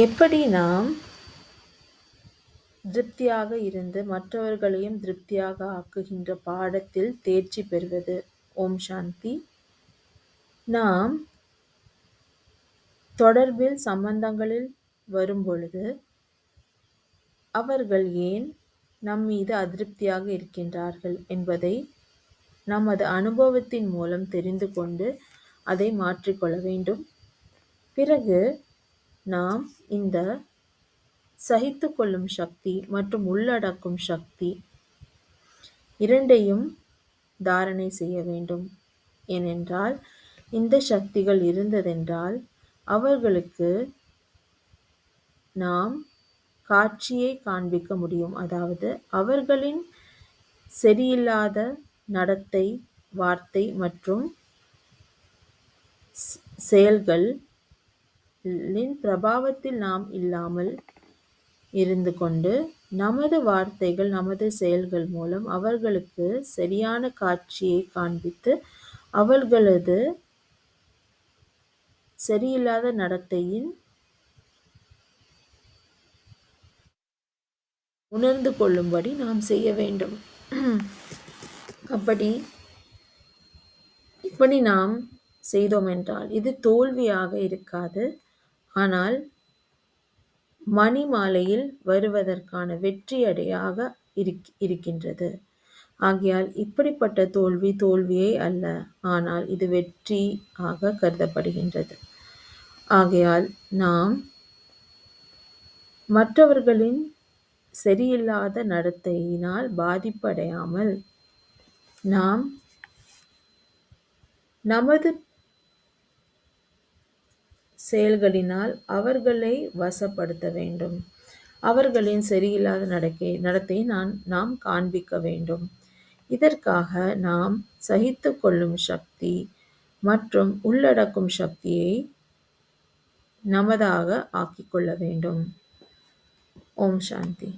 எப்படி நாம் திருப்தியாக இருந்து மற்றவர்களையும் திருப்தியாக ஆக்குகின்ற பாடத்தில் தேர்ச்சி பெறுவது? ஓம் சாந்தி. நாம் தொடர்பில் சம்பந்தங்களில் வரும்பொழுது அவர்கள் ஏன் நம்மீது அதிருப்தியாக இருக்கின்றார்கள் என்பதை நமது அனுபவத்தின் மூலம் தெரிந்து கொண்டு அதை மாற்றிக்கொள்ள வேண்டும். பிறகு நாம் இந்த சகித்து கொள்ளும் சக்தி மற்றும் உள்ளடக்கும் சக்தி இரண்டையும் தாரணை செய்ய வேண்டும். ஏனென்றால் இந்த சக்திகள் இருந்ததென்றால் அவர்களுக்கு நாம் காட்சியை காண்பிக்க முடியும். அதாவது அவர்களின் சரியில்லாத நடத்தை, வார்த்தை மற்றும் செயல்களின் பிரபாவத்தில் நாம் இல்லாமல் இருந்து கொண்டு நமது வார்த்தைகள், நமது செயல்கள் மூலம் அவர்களுக்கு சரியான காட்சியை காண்பித்து அவர்களது சரியில்லாத நடத்தையின் உணர்ந்து கொள்ளும்படி நாம் செய்ய வேண்டும். இப்படி நாம் செய்தோம் என்றால் இது தோல்வியாக இருக்காது, ஆனால் மணி மாலையில் வருவதற்கான வெற்றியடையாக இருக்கின்றது. ஆகையால் இப்படிப்பட்ட தோல்வியே அல்ல, ஆனால் இது வெற்றியாக கருதப்படுகின்றது. ஆகையால் நாம் மற்றவர்களின் சரியில்லாத நடத்தையினால் பாதிப்படையாமல் நாம் நமது செயல்களினால் அவர்களை வசப்படுத்த வேண்டும். அவர்களின் சரியில்லாத நடத்தையை நாம் காண்பிக்க வேண்டும். இதற்காக நாம் சகித்து கொள்ளும் சக்தி மற்றும் உள்ளடக்கும் சக்தியை நமதாக ஆக்கிக்கொள்ள வேண்டும். ஓம் சாந்தி.